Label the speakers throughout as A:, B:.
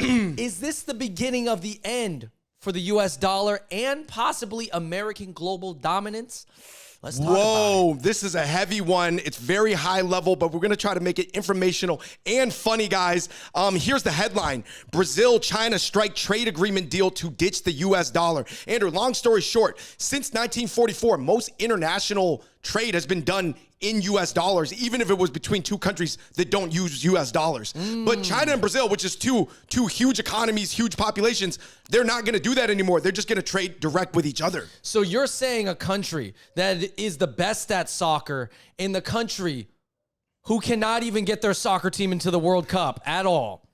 A: Is this the beginning of the end for the US dollar and possibly American global dominance? Let's talk about it.
B: This is a heavy one. It's very high level, but we're going to try to make it informational and funny, guys. Here's the headline. Brazil-China strike trade agreement deal to ditch the U.S. dollar. Andrew, long story short, since 1944, most international trade has been done in U.S. dollars, even if it was between two countries that don't use U.S. dollars. But China and Brazil, which is two huge economies, huge populations, they're not going to do that anymore. They're just going to trade direct with each other.
A: So you're saying a country that is the best at soccer in the country who cannot even get their soccer team into the World Cup at all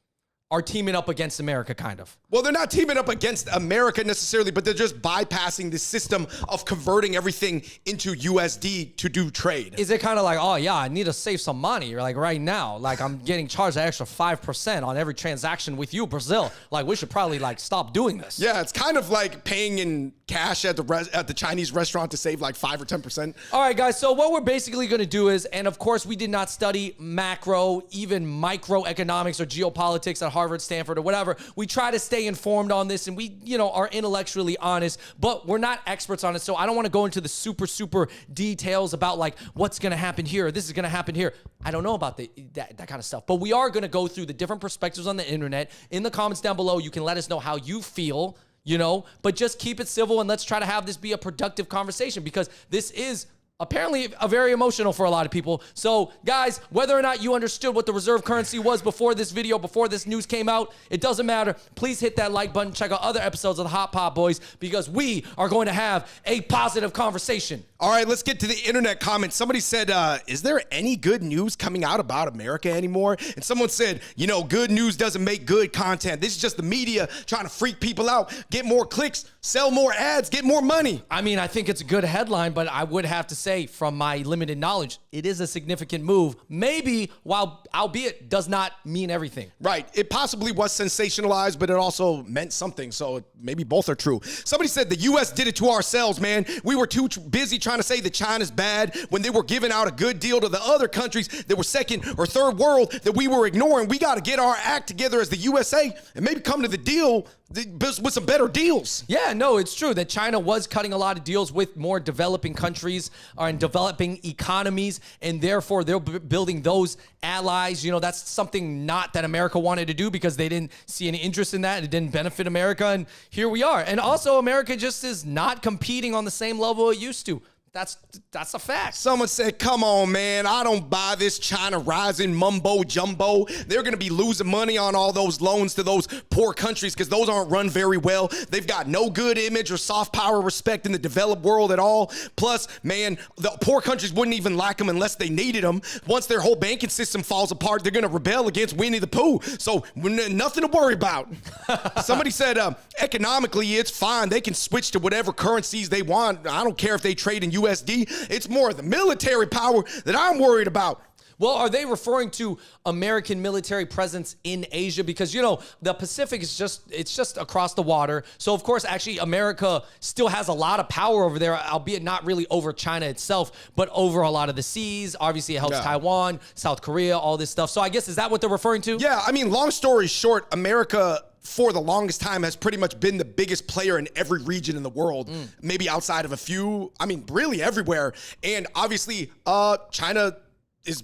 A: are teaming up against America, kind of.
B: Well, they're not teaming up against America necessarily, but they're just bypassing the system of converting everything into USD to do trade.
A: Is it kind of like, oh yeah, I need to save some money, like right now, like I'm getting charged an extra 5% on every transaction with you, Brazil. Like we should probably like stop doing this.
B: Yeah, it's kind of like paying in cash at the Chinese restaurant to save like 5 or 10%.
A: All right, guys. So what we're basically going to do is, and of course we did not study macro, even microeconomics or geopolitics at Harvard, Stanford, or whatever. We try to stay informed on this, and we, are intellectually honest, but we're not experts on it. So I don't want to go into the super details about like what's going to happen here. This is going to happen here. I don't know about that kind of stuff, but we are going to go through the different perspectives on the internet. In the comments down below, you can let us know how you feel, but just keep it civil and let's try to have this be a productive conversation because this is apparently very emotional for a lot of people. So guys, whether or not you understood what the reserve currency was before this video, before this news came out, it doesn't matter. Please hit that like button. Check out other episodes of the Hot Pot Boys because we are going to have a positive conversation.
B: All right, let's get to the internet comments. Somebody said, is there any good news coming out about America anymore? And someone said, good news doesn't make good content. This is just the media trying to freak people out, get more clicks, sell more ads, get more money.
A: I mean, I think it's a good headline, but I would have to say from my limited knowledge, it is a significant move. Maybe, albeit does not mean everything.
B: Right. It possibly was sensationalized, but it also meant something. So maybe both are true. Somebody said the U.S. did it to ourselves, man. We were too busy trying to say that China's bad when they were giving out a good deal to the other countries that were second or third world that we were ignoring. We got to get our act together as the USA and maybe come to the deal with some better deals.
A: Yeah, no, it's true that China was cutting a lot of deals with more developing countries and developing economies, and therefore they're building those allies. That's something not that America wanted to do because they didn't see any interest in that. It didn't benefit America, and here we are. And also, America just is not competing on the same level it used to. That's a fact.
B: Someone said, come on, man. I don't buy this China rising mumbo jumbo. They're going to be losing money on all those loans to those poor countries because those aren't run very well. They've got no good image or soft power respect in the developed world at all. Plus, man, the poor countries wouldn't even like them unless they needed them. Once their whole banking system falls apart, they're going to rebel against Winnie the Pooh. So nothing to worry about. Somebody said, economically, it's fine. They can switch to whatever currencies they want. I don't care if they trade in USD. It's more the military power that I'm worried about.
A: Well, are they referring to American military presence in Asia? Because, the Pacific is just across the water. So, of course, actually, America still has a lot of power over there, albeit not really over China itself, but over a lot of the seas. Obviously, it helps Taiwan, South Korea, all this stuff. So I guess, is that what they're referring to?
B: Yeah, I mean, long story short, America for the longest time has pretty much been the biggest player in every region in the world, maybe outside of a few, really everywhere. And obviously, China is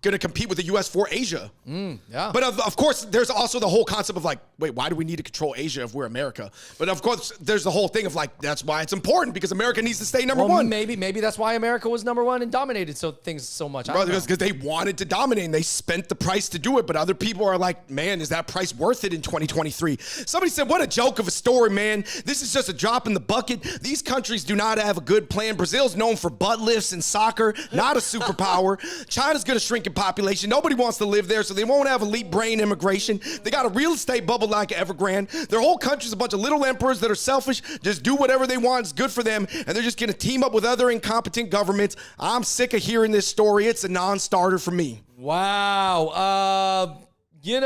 B: going to compete with the U.S. for Asia.
A: Yeah.
B: But of course, there's also the whole concept of like, wait, why do we need to control Asia if we're America? But of course, there's the whole thing of like, that's why it's important because America needs to stay number one.
A: Maybe that's why America was number one and dominated things so much.
B: Because they wanted to dominate and they spent the price to do it. But other people are like, man, is that price worth it in 2023? Somebody said, what a joke of a story, man. This is just a drop in the bucket. These countries do not have a good plan. Brazil's known for butt lifts and soccer, not a superpower. China's going to shrink in population. Nobody wants to live there, so they won't have elite brain immigration. They got a real estate bubble like Evergrande. Their whole country's a bunch of little emperors that are selfish, just do whatever they want. It's good for them, and they're just going to team up with other incompetent governments. I'm sick of hearing this story. It's a non-starter for me.
A: Wow. It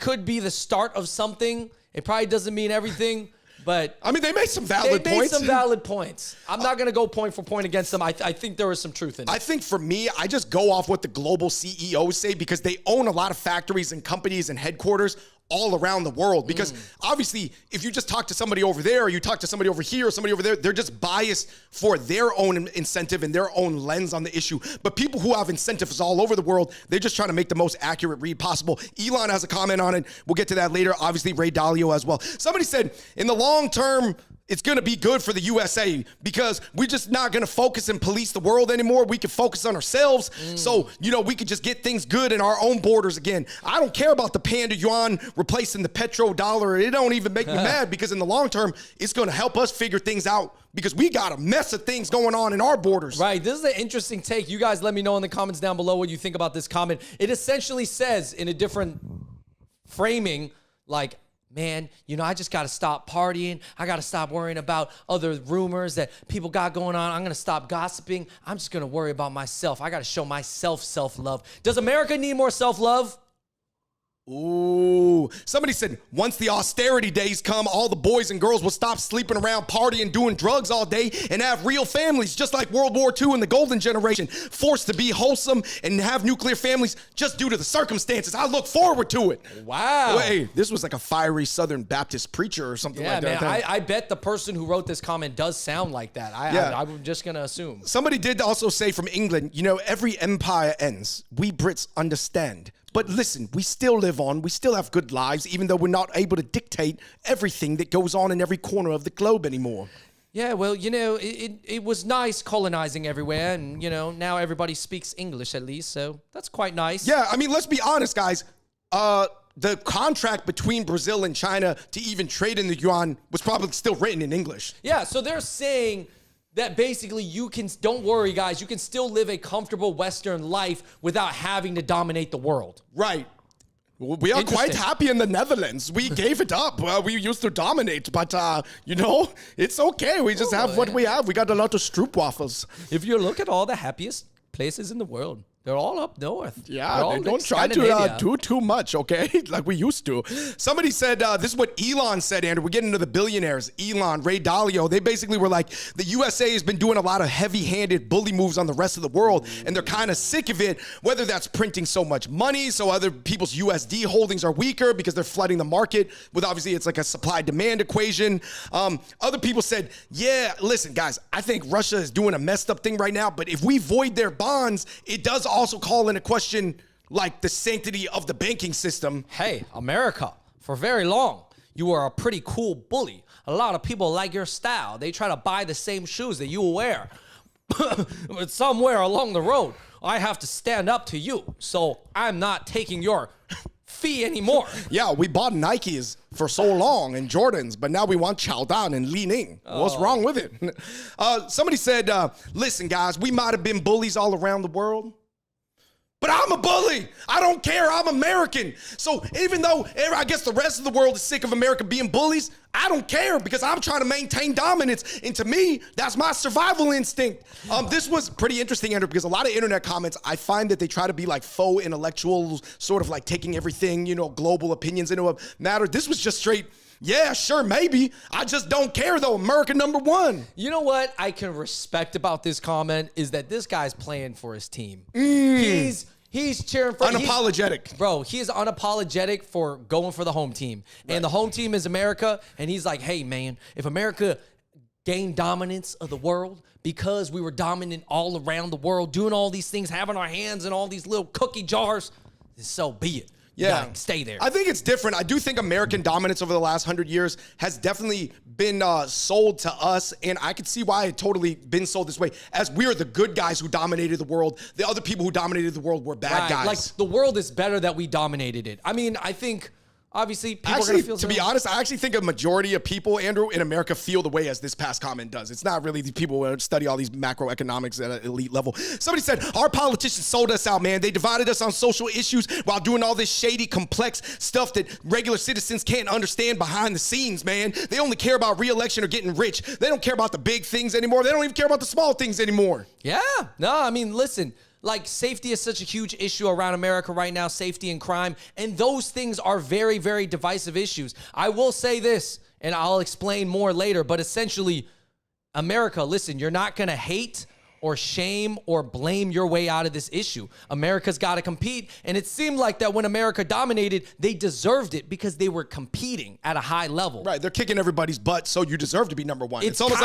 A: could be the start of something. It probably doesn't mean everything. But
B: I mean, they made some
A: they
B: valid
A: made
B: points.
A: some valid points. I'm not going to go point for point against them. I think there was some truth in it.
B: I think for me, I just go off what the global CEOs say because they own a lot of factories and companies and headquarters all around the world. Because obviously, if you just talk to somebody over there, or you talk to somebody over here, or somebody over there, they're just biased for their own incentive and their own lens on the issue. But people who have incentives all over the world, they're just trying to make the most accurate read possible. Elon has a comment on it. We'll get to that later. Obviously, Ray Dalio as well. Somebody said, in the long term, it's going to be good for the USA because we're just not going to focus and police the world anymore. We can focus on ourselves. So, we could just get things good in our own borders again. I don't care about the panda yuan replacing the petrodollar. It don't even make me mad because in the long term, it's going to help us figure things out because we got a mess of things going on in our borders.
A: Right. This is an interesting take. You guys let me know in the comments down below what you think about this comment. It essentially says in a different framing, like, man, I just got to stop partying. I got to stop worrying about other rumors that people got going on. I'm going to stop gossiping. I'm just going to worry about myself. I got to show myself self-love. Does America need more self-love?
B: Ooh, somebody said once the austerity days come, all the boys and girls will stop sleeping around, partying, doing drugs all day, and have real families, just like World War II and the Golden Generation, forced to be wholesome and have nuclear families just due to the circumstances. I look forward to it.
A: Wow.
B: Hey, this was like a fiery Southern Baptist preacher or something like that.
A: Man, I bet the person who wrote this comment does sound like that. I'm just going to assume.
B: Somebody did also say from England, every empire ends. We Brits understand. But listen, we still live on. We still have good lives, even though we're not able to dictate everything that goes on in every corner of the globe anymore.
A: Yeah, well, it was nice colonizing everywhere, and, now everybody speaks English at least, so that's quite nice.
B: Yeah, I mean, let's be honest, guys. The contract between Brazil and China to even trade in the yuan was probably still written in English.
A: Yeah, so they're saying that basically don't worry, guys, you can still live a comfortable Western life without having to dominate the world.
B: Right. We are quite happy in the Netherlands. We gave it up. We used to dominate, but, it's okay. We just have what we have. We got a lot of stroopwafels.
A: If you look at all the happiest places in the world, they're all up north.
B: Yeah, they don't try to do too much, okay? Like we used to. Somebody said, this is what Elon said, Andrew. We're getting into the billionaires. Elon, Ray Dalio, they basically were like, the USA has been doing a lot of heavy-handed bully moves on the rest of the world, and they're kind of sick of it, whether that's printing so much money, so other people's USD holdings are weaker because they're flooding the market with, obviously, it's like a supply-demand equation. Other people said, yeah, listen, guys, I think Russia is doing a messed up thing right now, but if we void their bonds, it does also call into question like the sanctity of the banking system.
A: Hey, America, for very long, you were a pretty cool bully. A lot of people like your style. They try to buy the same shoes that you wear. But somewhere along the road, I have to stand up to you. So I'm not taking your fee anymore.
B: Yeah, we bought Nikes for so long and Jordans, but now we want Chowdan and Li Ning. What's wrong with it? Somebody said, listen, guys, we might have been bullies all around the world, but I'm a bully. I don't care. I'm American. So even though I guess the rest of the world is sick of America being bullies, I don't care because I'm trying to maintain dominance. And to me, that's my survival instinct. This was pretty interesting, Andrew, because a lot of internet comments, I find that they try to be like faux intellectuals, sort of like taking everything, global opinions into a matter. This was just straight, yeah, sure, maybe. I just don't care, though. America number one.
A: You know what I can respect about this comment is that this guy's playing for his team. He's cheering for
B: unapologetic.
A: Bro, he is unapologetic for going for the home team. Right. And the home team is America. And he's like, hey, man, if America gained dominance of the world because we were dominant all around the world, doing all these things, having our hands in all these little cookie jars, so be it. Yeah, stay there.
B: I think it's different. I do think American dominance over the last 100 years has definitely been sold to us, and I could see why it totally been sold this way, as we're the good guys who dominated the world. The other people who dominated the world were bad guys.
A: Like, the world is better that we dominated it. I mean, I think obviously people are going to feel
B: to be honest, I actually think a majority of people, Andrew, in America feel the way as this past comment does. It's not really the people who study all these macroeconomics at an elite level. Somebody said, our politicians sold us out, man. They divided us on social issues while doing all this shady, complex stuff that regular citizens can't understand behind the scenes, man. They only care about re-election or getting rich. They don't care about the big things anymore. They don't even care about the small things anymore.
A: Yeah. No, I mean, listen. Like, safety is such a huge issue around America right now, safety and crime, and those things are very, very divisive issues. I will say this, And I'll explain more later. But essentially, America, listen, you're not going to hate or shame or blame your way out of this issue. America's got to compete. And it seemed like that when America dominated, they deserved it because they were competing at a high level.
B: Right, they're kicking everybody's butt, so you deserve to be number one.
A: It's
B: It's almost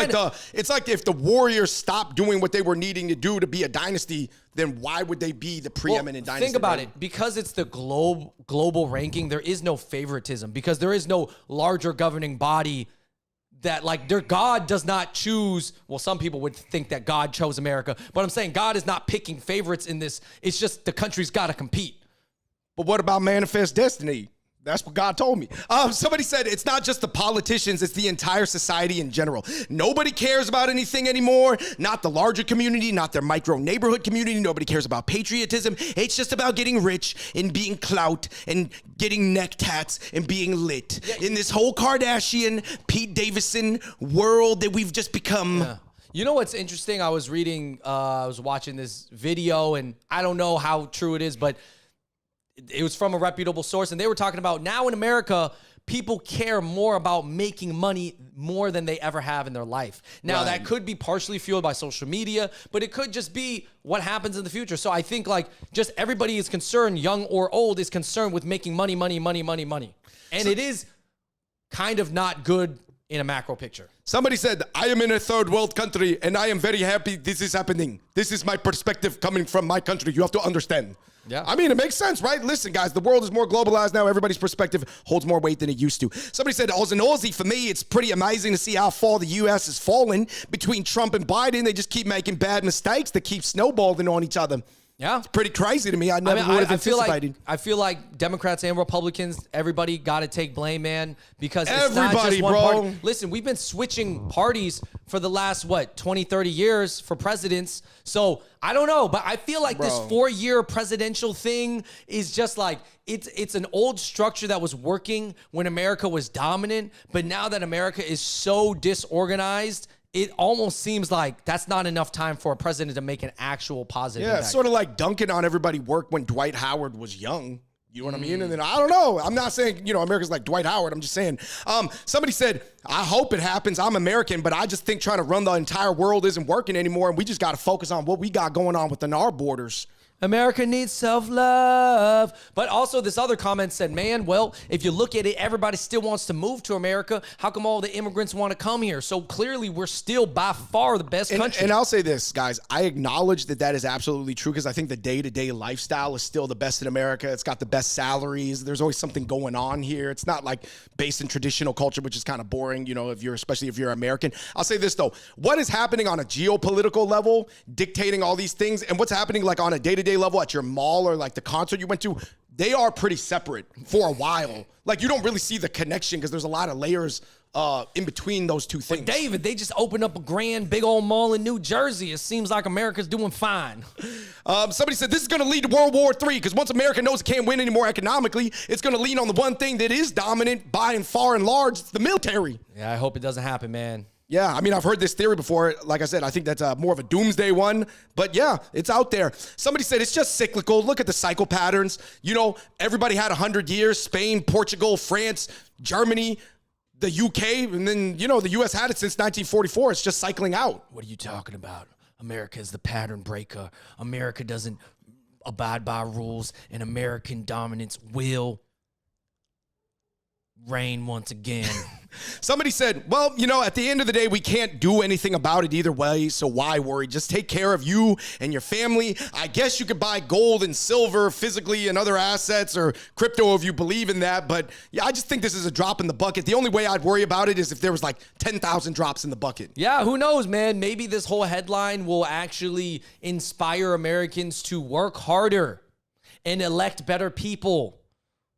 B: it's like if the Warriors stopped doing what they were needing to do to be a dynasty, then why would they be the preeminent dynasty?
A: Think about
B: right?
A: it. Because it's the global ranking, there is no favoritism because there is no larger governing body that like their God does not choose. Well, some people would think that God chose America, but I'm saying God is not picking favorites in this. It's just the country's got to compete.
B: But what about manifest destiny? That's what God told me. Somebody said it's not just the politicians, it's the entire society in general. Nobody cares about anything anymore. Not the larger community, not their micro neighborhood community. Nobody cares about patriotism. It's just about getting rich and being clout and getting neck tats and being lit. In this whole Kardashian, Pete Davidson world that we've just become.
A: Yeah. You know what's interesting? I was watching this video, and I don't know how true it is, but it was from a reputable source, and they were talking about now in America, people care more about making money more than they ever have in their life. Now, that could be partially fueled by social media, but it could just be what happens in the future. So I think like just everybody is concerned, young or old, is concerned with making money. And it is kind of not good in a macro picture.
B: Somebody said, I am in a third world country, and I am very happy this is happening. This is my perspective coming from my country. You have to understand.
A: Yeah.
B: I mean, it makes sense, right? Listen, guys, the world is more globalized now. Everybody's perspective holds more weight than it used to. Somebody said, as an Aussie, for me, it's pretty amazing to see how far the U.S. has fallen between Trump and Biden. They just keep making bad mistakes that keep snowballing on each other.
A: Yeah.
B: It's pretty crazy to me. I never would have anticipated.
A: I feel like Democrats and Republicans, everybody got to take blame, man, because it's not
B: Everybody,
A: just one
B: bro.
A: party. Listen, we've been switching parties for the last, 20, 30 years for presidents. So I don't know, but I feel like this 4-year presidential thing is just like, it's an old structure that was working when America was dominant. But now that America is so disorganized, it almost seems like that's not enough time for a president to make an actual positive
B: Yeah,
A: impact.
B: it's sort of like dunking on everybody work when Dwight Howard was young. You know what I mean? And then I don't know. I'm not saying, America's like Dwight Howard. I'm just saying. Somebody said, I hope it happens. I'm American, but I just think trying to run the entire world isn't working anymore. And we just got to focus on what we got going on within our borders.
A: America needs self-love. But also this other comment said, man, well, if you look at it, everybody still wants to move to America. How come all the immigrants want to come here? So clearly we're still by far the best country.
B: And I'll say this, guys. I acknowledge that is absolutely true because I think the day-to-day lifestyle is still the best in America. It's got the best salaries. There's always something going on here. It's not like based in traditional culture, which is kind of boring, especially if you're American. I'll say this, though. What is happening on a geopolitical level, dictating all these things, and what's happening like on a day-to-day level at your mall or like the concert you went to, they are pretty separate for a while. Like you don't really see the connection because there's a lot of layers in between those two things.
A: But David, they just opened up a grand big old mall in New Jersey. It seems like America's doing fine.
B: Somebody said this is going to lead to World War III because once America knows it can't win anymore economically, it's going to lean on the one thing that is dominant by and far and large. It's the military.
A: Yeah, I hope it doesn't happen, man.
B: Yeah, I mean, I've heard this theory before. Like I said, I think that's more of a doomsday one. But yeah, it's out there. Somebody said it's just cyclical. Look at the cycle patterns. Everybody had 100 years. Spain, Portugal, France, Germany, the UK. And then, the U.S. had it since 1944. It's just cycling out.
A: What are you talking about? America is the pattern breaker. America doesn't abide by rules, and American dominance will reign once again.
B: Somebody said, well, at the end of the day, we can't do anything about it either way, so why worry? Just take care of you and your family. I guess you could buy gold and silver physically and other assets or crypto if you believe in that, but yeah, I just think this is a drop in the bucket. The only way I'd worry about it is if there was like 10,000 drops in the bucket.
A: Yeah, who knows, man? Maybe this whole headline will actually inspire Americans to work harder and elect better people.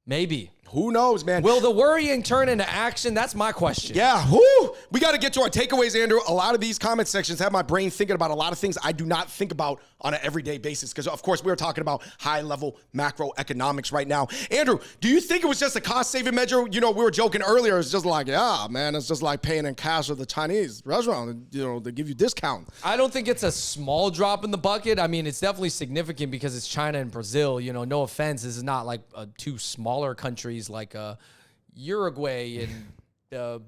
A: Maybe.
B: Who knows, man?
A: Will the worrying turn into action? That's my question.
B: Yeah, whoo! We got to get to our takeaways, Andrew. A lot of these comment sections have my brain thinking about a lot of things I do not think about on an everyday basis because, of course, we're talking about high-level macroeconomics right now. Andrew, do you think it was just a cost-saving measure? We were joking earlier. It's just like, yeah, man, it's just like paying in cash at the Chinese restaurant. They give you discount.
A: I don't think it's a small drop in the bucket. I mean, it's definitely significant because it's China and Brazil. No offense, this is not like two smaller countries like Uruguay and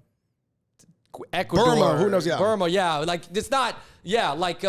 A: Ecuador,
B: Burma, who knows? Yeah.
A: Burma, yeah. Like it's not, yeah. Like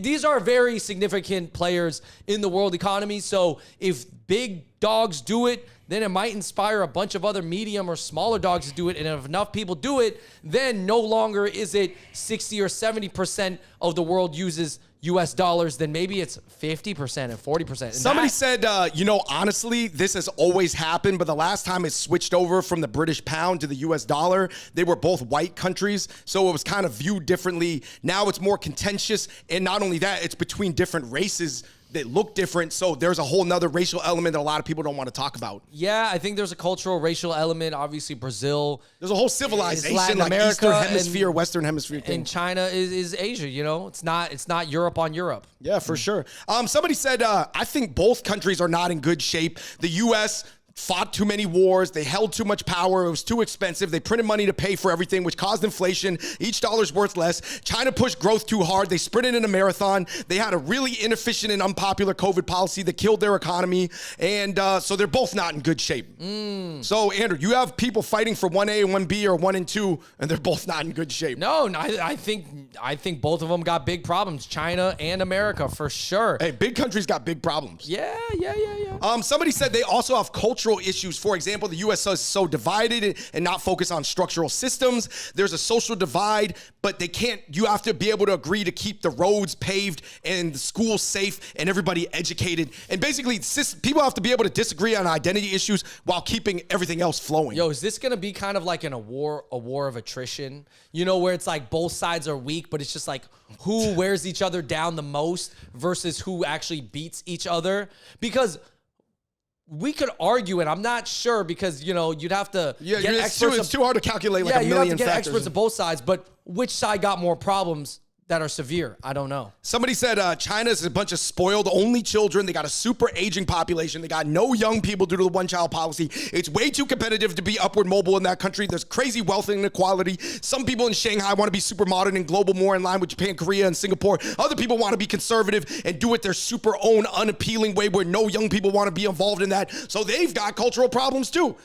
A: these are very significant players in the world economy. So if big dogs do it, then it might inspire a bunch of other medium or smaller dogs to do it. And if enough people do it, then no longer is it 60 or 70% of the world uses US dollars, then maybe it's 50% and 40%. And
B: Somebody said, honestly, this has always happened, but the last time it switched over from the British pound to the US dollar, they were both white countries, so it was kind of viewed differently. Now it's more contentious, and not only that, it's between different races that look different, so there's a whole nother racial element that a lot of people don't want to talk about.
A: Yeah, I think there's a cultural, racial element. Obviously, Brazil.
B: There's a whole civilization,
A: Latin
B: like
A: America
B: Eastern Hemisphere, Western Hemisphere thing.
A: And China is Asia, It's not Europe on Europe.
B: Yeah, for sure. Somebody said, I think both countries are not in good shape. The U.S. fought too many wars. They held too much power. It was too expensive. They printed money to pay for everything, which caused inflation. Each dollar's worth less. China pushed growth too hard. They sprinted in a marathon. They had a really inefficient and unpopular COVID policy that killed their economy. And so they're both not in good shape. So, Andrew, you have people fighting for 1A and 1B or 1 and 2, and they're both not in good shape.
A: No, I think both of them got big problems. China and America, for sure.
B: Hey, big countries got big problems.
A: Yeah.
B: Somebody said they also have cultural issues. For example, the U.S. is so divided and not focused on structural systems. There's a social divide, but you have to be able to agree to keep the roads paved and the schools safe and everybody educated. And basically, people have to be able to disagree on identity issues while keeping everything else flowing.
A: Yo, is this going to be kind of like a war of attrition? Where it's like both sides are weak, but it's just like who wears each other down the most versus who actually beats each other? Because we could argue, and I'm not sure because, you'd have to get experts.
B: It's too hard to calculate like a million
A: you'd have to get
B: factors.
A: experts of both sides, but which side got more problems that are severe? I don't know.
B: Somebody said China is a bunch of spoiled only children. They got a super aging population. They got no young people due to the one-child policy. It's way too competitive to be upward mobile in that country. There's crazy wealth inequality. Some people in Shanghai want to be super modern and global, more in line with Japan, Korea, and Singapore. Other people want to be conservative and do it their super own unappealing way where no young people want to be involved in that. So they've got cultural problems too.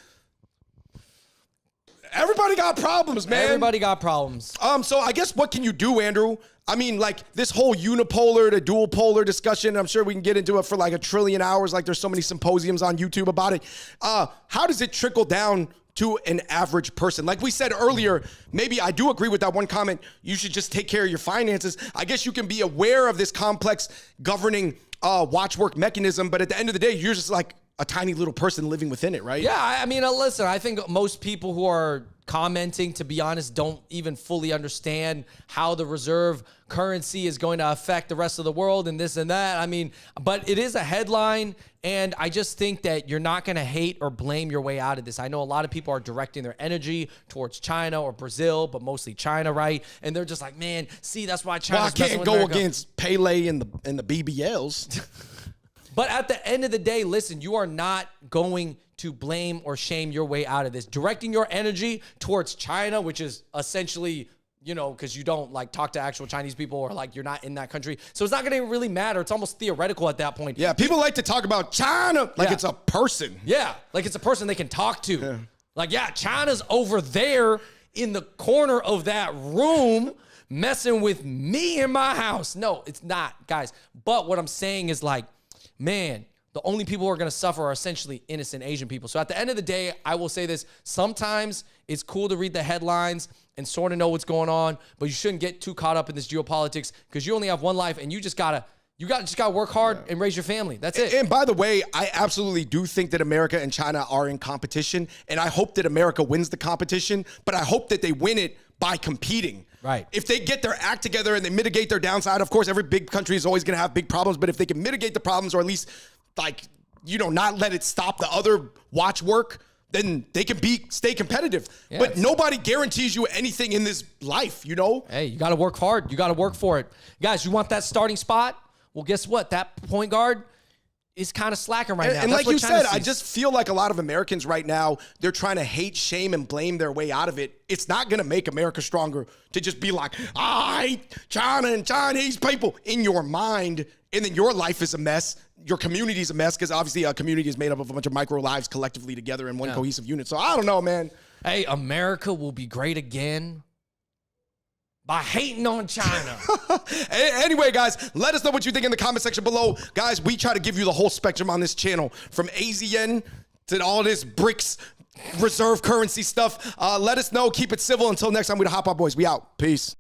B: Everybody got problems, man.
A: Everybody got problems.
B: So I guess what can you do, Andrew? I mean, like this whole unipolar to dual polar discussion, I'm sure we can get into it for like a trillion hours. Like there's so many symposiums on YouTube about it. How does it trickle down to an average person? Like we said earlier, maybe I do agree with that one comment. You should just take care of your finances. I guess you can be aware of this complex governing watchwork mechanism, but at the end of the day, you're just like a tiny little person living within it, right?
A: Yeah, I mean, listen, I think most people who are commenting, to be honest, don't even fully understand how the reserve currency is going to affect the rest of the world and this and that. I mean, but it is a headline, and I just think that you're not going to hate or blame your way out of this. I know a lot of people are directing their energy towards China or Brazil, but mostly China, right? And they're just like, man, see, that's why China's
B: messing with America. I can't go against Pele and the BBLs.
A: But at the end of the day, listen, you are not going to blame or shame your way out of this. Directing your energy towards China, which is essentially, because you don't like talk to actual Chinese people or like you're not in that country. So it's not going to really matter. It's almost theoretical at that point.
B: Yeah, people like to talk about China like it's a person.
A: Yeah, like it's a person they can talk to. Yeah. Like, yeah, China's over there in the corner of that room messing with me in my house. No, it's not, guys. But what I'm saying is like, man, the only people who are going to suffer are essentially innocent Asian people. So at the end of the day, I will say this. Sometimes it's cool to read the headlines and sort of know what's going on, but you shouldn't get too caught up in this geopolitics because you only have one life and you just gotta work hard and raise your family. That's it.
B: And by the way, I absolutely do think that America and China are in competition, and I hope that America wins the competition, but I hope that they win it by competing.
A: Right.
B: If they get their act together and they mitigate their downside, of course, every big country is always going to have big problems, but if they can mitigate the problems or at least, not let it stop the other watch work, then they can stay competitive. Yeah, but nobody guarantees you anything in this life,
A: Hey, you got to work hard. You got to work for it. Guys, you want that starting spot? Well, guess what? That point guard is kind of slacking right now.
B: And like you said, I just feel like a lot of Americans right now, they're trying to hate, shame, and blame their way out of it. It's not going to make America stronger to just be like, I hate China and Chinese people in your mind, and then your life is a mess. Your community is a mess because obviously a community is made up of a bunch of micro lives collectively together in one cohesive unit. So I don't know, man.
A: Hey, America will be great again by hating on China.
B: Anyway, guys, let us know what you think in the comment section below. Guys, we try to give you the whole spectrum on this channel, from AZN to all this BRICS reserve currency stuff. Let us know. Keep it civil. Until next time, we the Hot Pot Boys. We out. Peace.